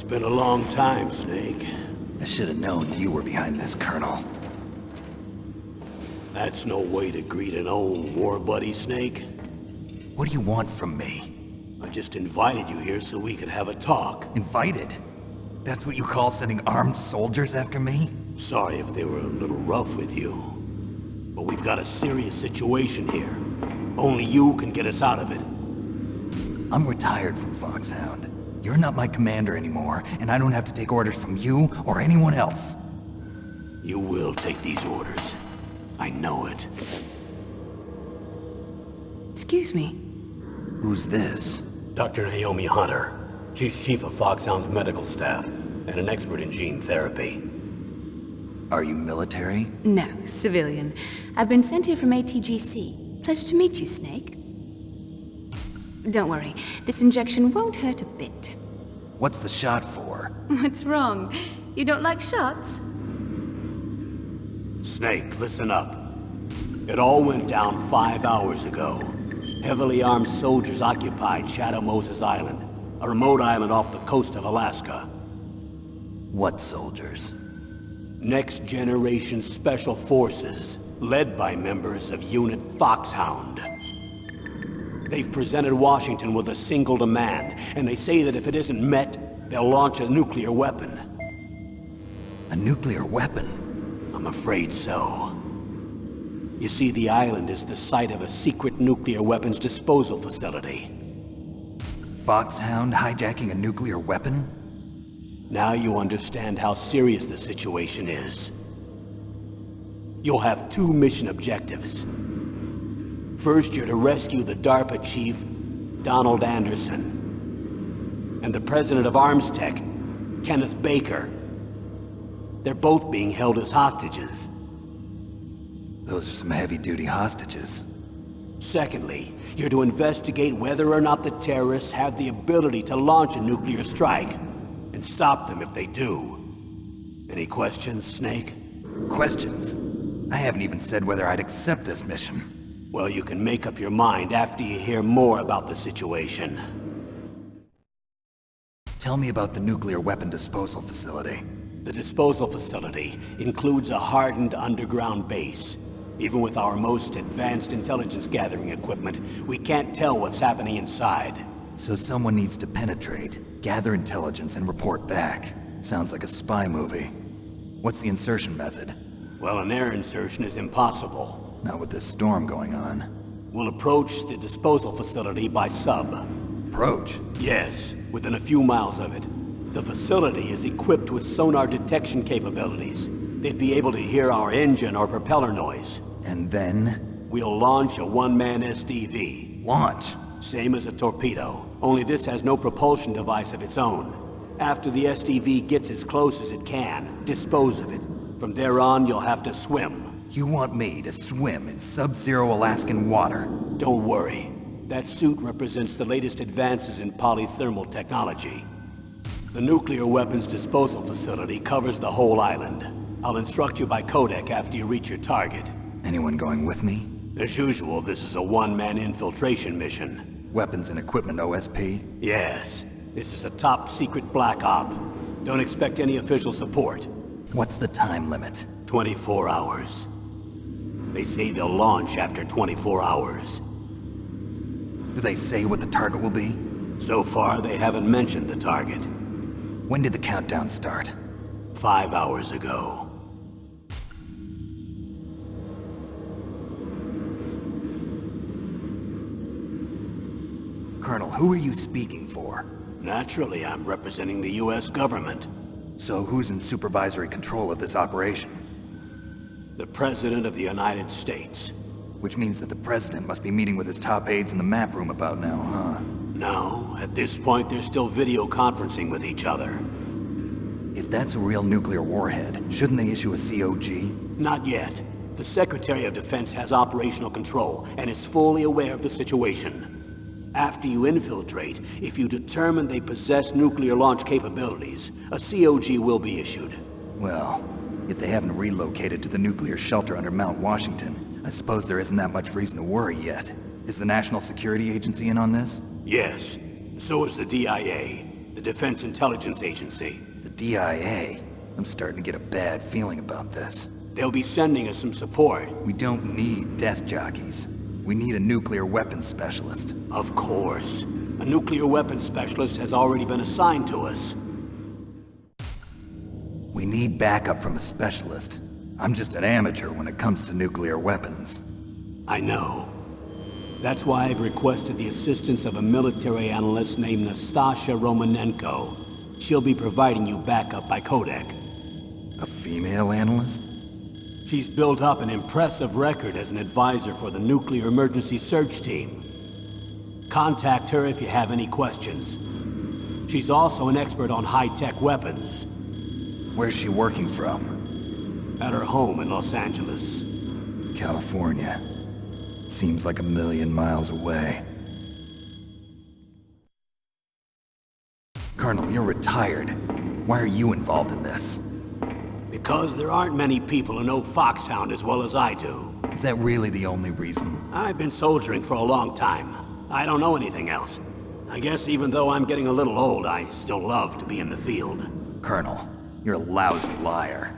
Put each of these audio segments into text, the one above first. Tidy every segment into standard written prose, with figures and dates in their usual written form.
been a long time, Snake. I should have known you were behind this, Colonel. That's no way to greet an old war buddy, Snake. What do you want from me? I just invited you here so we could have a talk. Invited? That's what you call sending armed soldiers after me? Sorry if they were a little rough with you. But we've got a serious situation here. Only you can get us out of it. I'm retired from FOXHOUND. You're not my commander anymore, and I don't have to take orders from you or anyone else. You will take these orders. I know it. Excuse me. Who's this? Dr. Naomi Hunter. She's chief of FOXHOUND's medical staff, and an expert in gene therapy. Are you military? No, civilian. I've been sent here from ATGC. Pleasure to meet you, Snake. Don't worry, this injection won't hurt a bit. What's the shot for? What's wrong? You don't like shots? Snake, listen up. It all went down 5 hours ago. Heavily armed soldiers occupied Shadow Moses Island, a remote island off the coast of Alaska. What soldiers? Next Generation Special Forces, led by members of Unit FOXHOUND. They've presented Washington with a single demand, and they say that if it isn't met, they'll launch a nuclear weapon. A nuclear weapon? I'm afraid so. You see, the island is the site of a secret nuclear weapons disposal facility. FOXHOUND hijacking a nuclear weapon? Now you understand how serious the situation is. You'll have 2 mission objectives. First, you're to rescue the DARPA chief, Donald Anderson, and the president of Arms Tech, Kenneth Baker. They're both being held as hostages. Those are some heavy-duty hostages. Secondly, you're to investigate whether or not the terrorists have the ability to launch a nuclear strike, and stop them if they do. Any questions, Snake? Questions? I haven't even said whether I'd accept this mission. Well, you can make up your mind after you hear more about the situation. Tell me about the nuclear weapon disposal facility. The disposal facility includes a hardened underground base. Even with our most advanced intelligence gathering equipment, we can't tell what's happening inside. So someone needs to penetrate, gather intelligence, and report back. Sounds like a spy movie. What's the insertion method? Well, an air insertion is impossible. Not with this storm going on. We'll approach the disposal facility by sub. Approach? Yes, within a few miles of it. The facility is equipped with sonar detection capabilities. They'd be able to hear our engine or propeller noise. And then? We'll launch a one-man SDV. Launch? Same as a torpedo, only this has no propulsion device of its own. After the SDV gets as close as it can, dispose of it. From there on, you'll have to swim. You want me to swim in sub-zero Alaskan water? Don't worry. That suit represents the latest advances in polythermal technology. The nuclear weapons disposal facility covers the whole island. I'll instruct you by codec after you reach your target. Anyone going with me? As usual, this is a one-man infiltration mission. Weapons and equipment OSP? Yes. This is a top-secret black op. Don't expect any official support. What's the time limit? 24 hours. They say they'll launch after 24 hours. Do they say what the target will be? So far, they haven't mentioned the target. When did the countdown start? 5 hours ago. Colonel, who are you speaking for? Naturally, I'm representing the U.S. government. So who's in supervisory control of this operation? The President of the United States. Which means that the President must be meeting with his top aides in the map room about now, huh? No, at this point they're still video conferencing with each other. If that's a real nuclear warhead, shouldn't they issue a COG? Not yet. The Secretary of Defense has operational control and is fully aware of the situation. After you infiltrate, if you determine they possess nuclear launch capabilities, a COG will be issued. Well, if they haven't relocated to the nuclear shelter under Mount Washington, I suppose there isn't that much reason to worry yet. Is the National Security Agency in on this? Yes. So is the DIA. the Defense Intelligence Agency. The DIA? I'm starting to get a bad feeling about this. They'll be sending us some support. We don't need desk jockeys. We need a nuclear weapons specialist. Of course. A nuclear weapons specialist has already been assigned to us. We need backup from a specialist. I'm just an amateur when it comes to nuclear weapons. I know. That's why I've requested the assistance of a military analyst named Nastasha Romanenko. She'll be providing you backup by codec. A female analyst? She's built up an impressive record as an advisor for the Nuclear Emergency Search Team. Contact her if you have any questions. She's also an expert on high-tech weapons. Where's she working from? At her home in Los Angeles. California. Seems like 1,000,000 miles away. Colonel, you're retired. Why are you involved in this? Because there aren't many people who know FOXHOUND as well as I do. Is that really the only reason? I've been soldiering for a long time. I don't know anything else. I guess even though I'm getting a little old, I still love to be in the field. Colonel, you're a lousy liar.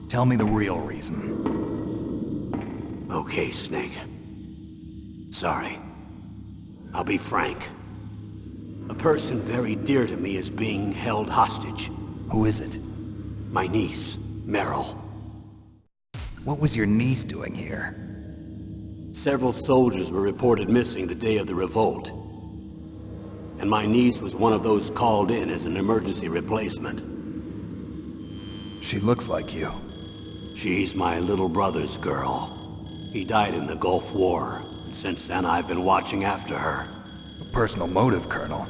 Tell me the real reason. Okay, Snake. Sorry. I'll be frank. A person very dear to me is being held hostage. Who is it? My niece, Meryl. What was your niece doing here? Several soldiers were reported missing the day of the revolt. And my niece was one of those called in as an emergency replacement. She looks like you. She's my little brother's girl. He died in the Gulf War, and since then I've been watching after her. A personal motive, Colonel.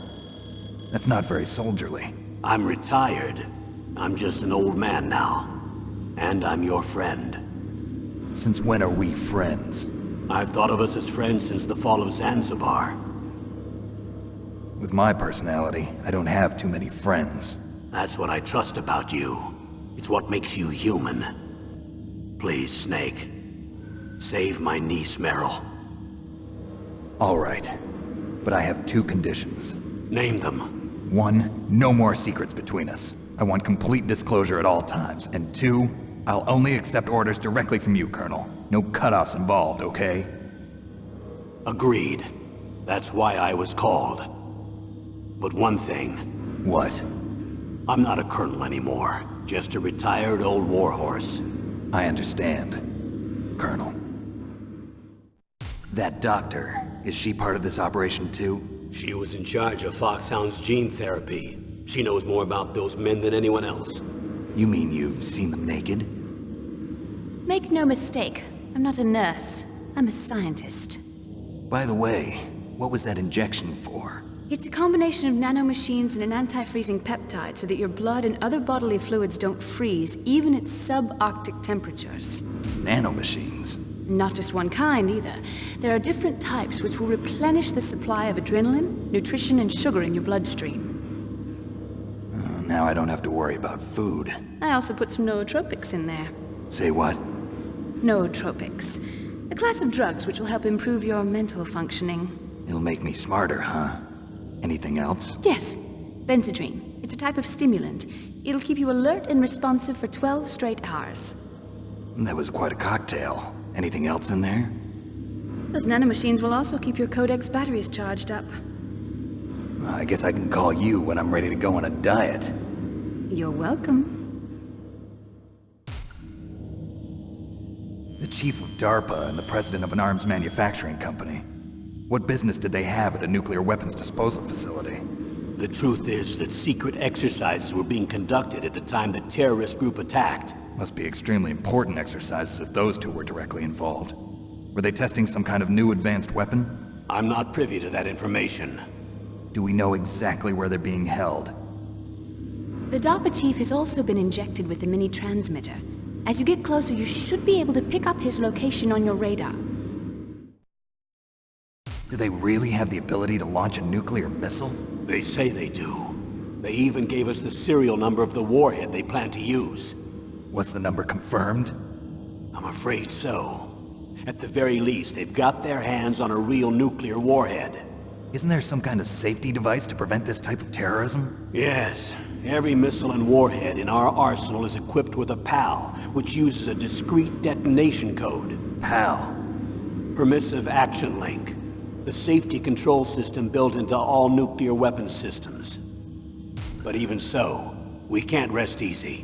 That's not very soldierly. I'm retired. I'm just an old man now. And I'm your friend. Since when are we friends? I've thought of us as friends since the fall of Zanzibar. With my personality, I don't have too many friends. That's what I trust about you. It's what makes you human. Please, Snake. Save my niece, Meryl. All right. But I have 2 conditions. Name them. 1, no more secrets between us. I want complete disclosure at all times. And 2, I'll only accept orders directly from you, Colonel. No cutoffs involved, okay? Agreed. That's why I was called. But one thing. What? I'm not a colonel anymore. Just a retired old warhorse. I understand, Colonel. That doctor, is she part of this operation too? She was in charge of FOXHOUND's gene therapy. She knows more about those men than anyone else. You mean you've seen them naked? Make no mistake, I'm not a nurse. I'm a scientist. By the way, what was that injection for? It's a combination of nanomachines and an anti-freezing peptide so that your blood and other bodily fluids don't freeze, even at subarctic temperatures. Nanomachines? Not just one kind, either. There are different types which will replenish the supply of adrenaline, nutrition, and sugar in your bloodstream. Now I don't have to worry about food. I also put some nootropics in there. Say what? Nootropics. A class of drugs which will help improve your mental functioning. It'll make me smarter, huh? Anything else? Yes. Benzedrine. It's a type of stimulant. It'll keep you alert and responsive for 12 straight hours. That was quite a cocktail. Anything else in there? Those nanomachines will also keep your Codex batteries charged up. I guess I can call you when I'm ready to go on a diet. You're welcome. The chief of DARPA and the president of an arms manufacturing company. What business did they have at a nuclear weapons disposal facility? The truth is that secret exercises were being conducted at the time the terrorist group attacked. Must be extremely important exercises if those 2 were directly involved. Were they testing some kind of new advanced weapon? I'm not privy to that information. Do we know exactly where they're being held? The DARPA chief has also been injected with a mini transmitter. As you get closer, you should be able to pick up his location on your radar. Do they really have the ability to launch a nuclear missile? They say they do. They even gave us the serial number of the warhead they plan to use. Was the number confirmed? I'm afraid so. At the very least, they've got their hands on a real nuclear warhead. Isn't there some kind of safety device to prevent this type of terrorism? Yes. Every missile and warhead in our arsenal is equipped with a PAL, which uses a discrete detonation code. PAL. Permissive Action Link. The safety control system built into all nuclear weapons systems. But even so, we can't rest easy.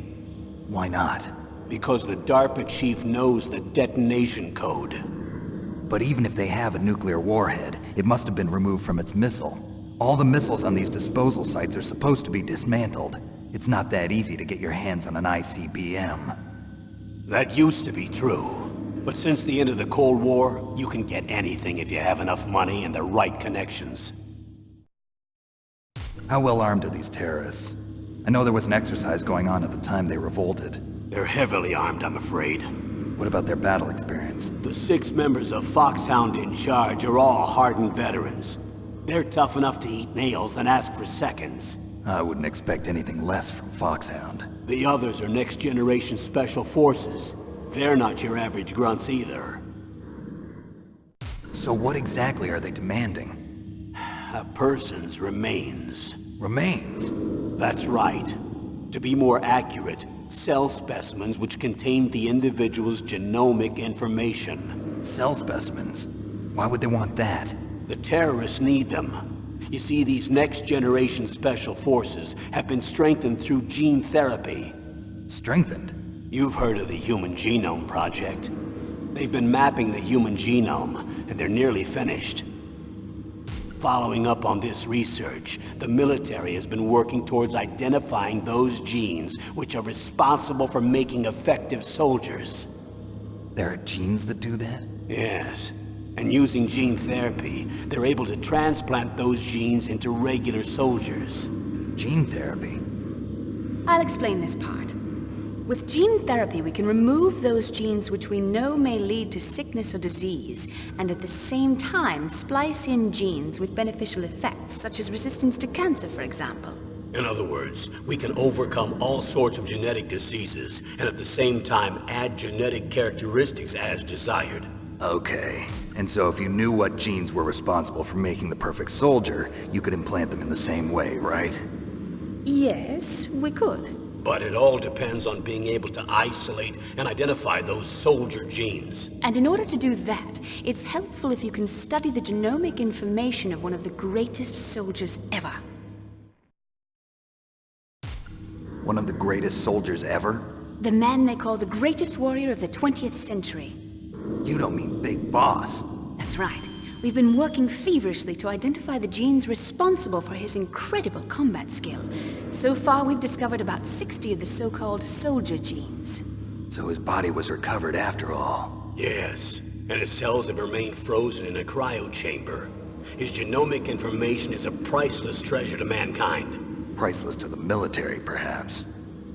Why not? Because the DARPA chief knows the detonation code. But even if they have a nuclear warhead, it must have been removed from its missile. All the missiles on these disposal sites are supposed to be dismantled. It's not that easy to get your hands on an ICBM. That used to be true. But since the end of the Cold War, you can get anything if you have enough money and the right connections. How well armed are these terrorists? I know there was an exercise going on at the time they revolted. They're heavily armed, I'm afraid. What about their battle experience? The 6 members of FOXHOUND in charge are all hardened veterans. They're tough enough to eat nails and ask for seconds. I wouldn't expect anything less from FOXHOUND. The others are next-generation special forces. They're not your average grunts either. So what exactly are they demanding? A person's remains. Remains? That's right. To be more accurate, cell specimens which contain the individual's genomic information. Cell specimens? Why would they want that? The terrorists need them. You see, these next-generation special forces have been strengthened through gene therapy. Strengthened? You've heard of the Human Genome Project. They've been mapping the human genome, and they're nearly finished. Following up on this research, the military has been working towards identifying those genes which are responsible for making effective soldiers. There are genes that do that? Yes. And using gene therapy, they're able to transplant those genes into regular soldiers. Gene therapy? I'll explain this part. With gene therapy, we can remove those genes which we know may lead to sickness or disease, and at the same time splice in genes with beneficial effects, such as resistance to cancer, for example. In other words, we can overcome all sorts of genetic diseases, and at the same time add genetic characteristics as desired. Okay. And so if you knew what genes were responsible for making the perfect soldier, you could implant them in the same way, right? Yes, we could. But it all depends on being able to isolate and identify those soldier genes. And in order to do that, it's helpful if you can study the genomic information of one of the greatest soldiers ever. One of the greatest soldiers ever? The man they call the greatest warrior of the 20th century. You don't mean Big Boss. That's right. We've been working feverishly to identify the genes responsible for his incredible combat skill. So far, we've discovered about 60 of the so-called soldier genes. So his body was recovered after all. Yes, and his cells have remained frozen in a cryo chamber. His genomic information is a priceless treasure to mankind. Priceless to the military, perhaps.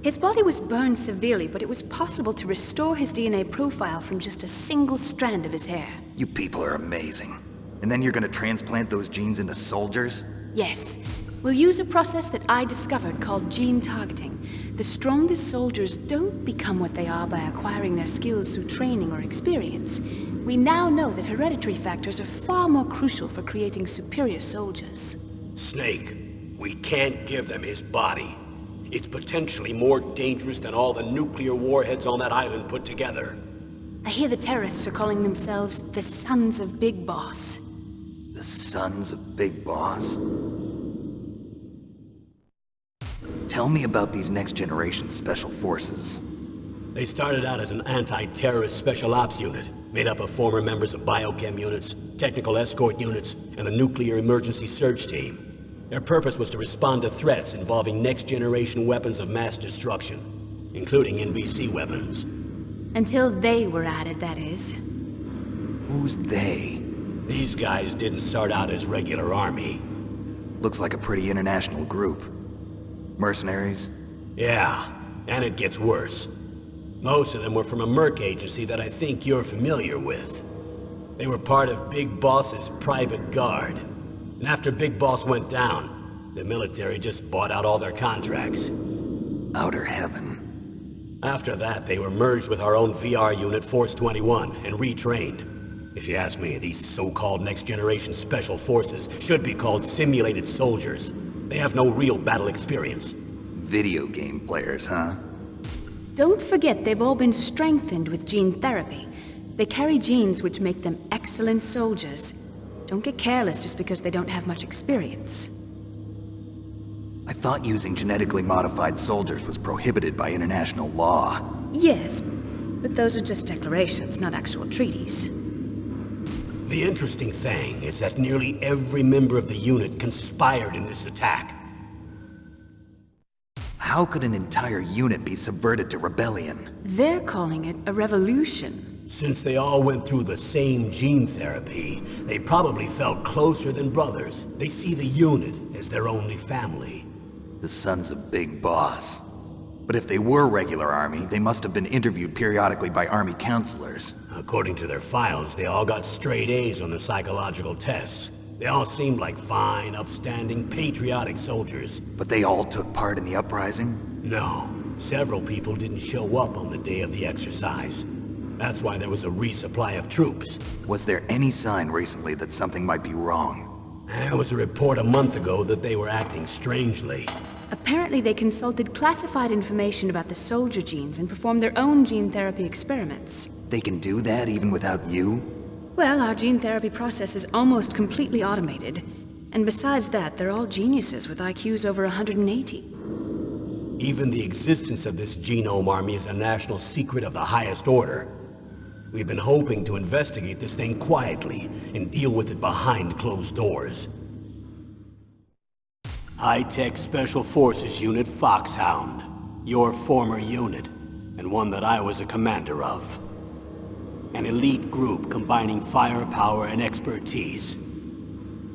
His body was burned severely, but it was possible to restore his DNA profile from just a single strand of his hair. You people are amazing. And then you're gonna transplant those genes into soldiers? Yes. We'll use a process that I discovered called gene targeting. The strongest soldiers don't become what they are by acquiring their skills through training or experience. We now know that hereditary factors are far more crucial for creating superior soldiers. Snake, we can't give them his body. It's potentially more dangerous than all the nuclear warheads on that island put together. I hear the terrorists are calling themselves the Sons of Big Boss. The Sons of Big Boss? Tell me about these next-generation special forces. They started out as an anti-terrorist special ops unit, made up of former members of biochem units, technical escort units, and the nuclear emergency surge team. Their purpose was to respond to threats involving next-generation weapons of mass destruction, including NBC weapons. Until they were added, that is. Who's they? These guys didn't start out as regular army. Looks like a pretty international group. Mercenaries? Yeah, and it gets worse. Most of them were from a merc agency that I think you're familiar with. They were part of Big Boss's private guard. And after Big Boss went down, the military just bought out all their contracts. Outer heaven. After that, they were merged with our own VR unit, Force 21, and retrained. If you ask me, these so-called next-generation special forces should be called simulated soldiers. They have no real battle experience. Video game players, huh? Don't forget they've all been strengthened with gene therapy. They carry genes which make them excellent soldiers. Don't get careless just because they don't have much experience. I thought using genetically modified soldiers was prohibited by international law. Yes, but those are just declarations, not actual treaties. The interesting thing is that nearly every member of the unit conspired in this attack. How could an entire unit be subverted to rebellion? They're calling it a revolution. Since they all went through the same gene therapy, they probably felt closer than brothers. They see the unit as their only family. The sons of Big Boss. But if they were regular army, they must have been interviewed periodically by army counselors. According to their files, they all got straight A's on their psychological tests. They all seemed like fine, upstanding, patriotic soldiers. But they all took part in the uprising? No, several people didn't show up on the day of the exercise. That's why there was a resupply of troops. Was there any sign recently that something might be wrong? There was a report a month ago that they were acting strangely. Apparently they consulted classified information about the soldier genes and performed their own gene therapy experiments. They can do that even without you? Well, our gene therapy process is almost completely automated. And besides that, they're all geniuses with IQs over 180. Even the existence of this genome army is a national secret of the highest order. We've been hoping to investigate this thing quietly and deal with it behind closed doors. High-Tech Special Forces Unit FOXHOUND. Your former unit, and one that I was a commander of. An elite group combining firepower and expertise.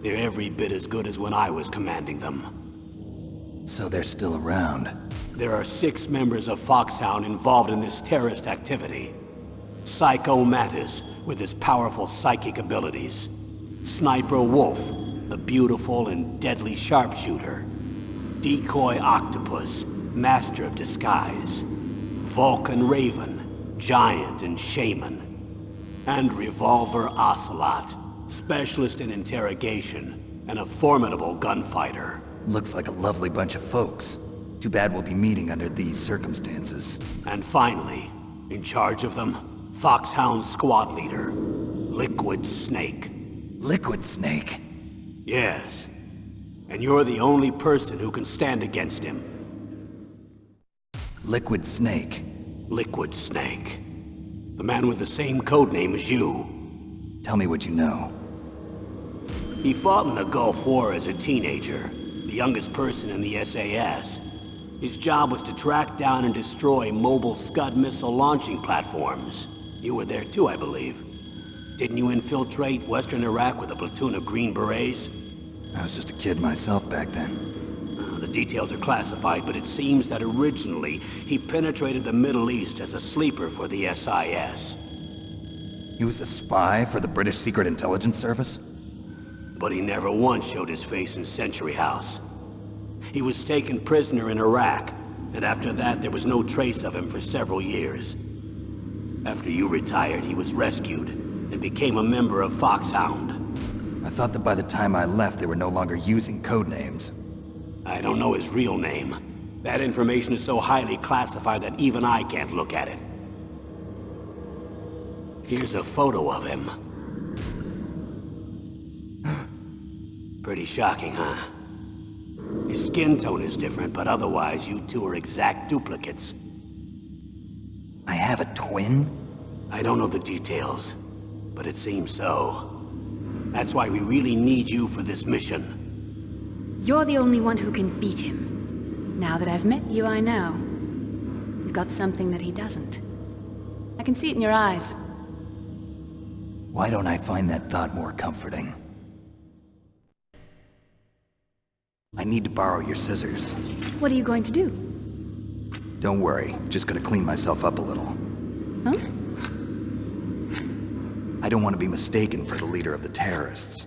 They're every bit as good as when I was commanding them. So they're still around. There are 6 members of FOXHOUND involved in this terrorist activity. Psycho Mattis, with his powerful psychic abilities. Sniper Wolf, the beautiful and deadly sharpshooter. Decoy Octopus, master of disguise. Vulcan Raven, giant and shaman. And Revolver Ocelot, specialist in interrogation and a formidable gunfighter. Looks like a lovely bunch of folks. Too bad we'll be meeting under these circumstances. And finally, in charge of them, FOXHOUND squad leader, Liquid Snake. Liquid Snake? Yes. And you're the only person who can stand against him. Liquid Snake. Liquid Snake. The man with the same codename as you. Tell me what you know. He fought in the Gulf War as a teenager, the youngest person in the SAS. His job was to track down and destroy mobile Scud missile launching platforms. You were there too, I believe. Didn't you infiltrate Western Iraq with a platoon of Green Berets? I was just a kid myself back then. The details are classified, but it seems that originally he penetrated the Middle East as a sleeper for the SIS. He was a spy for the British Secret Intelligence Service? But he never once showed his face in Century House. He was taken prisoner in Iraq, and after that there was no trace of him for several years. After you retired, he was rescued and became a member of FOXHOUND. I thought that by the time I left, they were no longer using codenames. I don't know his real name. That information is so highly classified that even I can't look at it. Here's a photo of him. Pretty shocking, huh? His skin tone is different, but otherwise you two are exact duplicates. I have a twin? I don't know the details, but it seems so. That's why we really need you for this mission. You're the only one who can beat him. Now that I've met you, I know. You've got something that he doesn't. I can see it in your eyes. Why don't I find that thought more comforting? I need to borrow your scissors. What are you going to do? Don't worry, just gonna clean myself up a little. Huh? I don't want to be mistaken for the leader of the terrorists.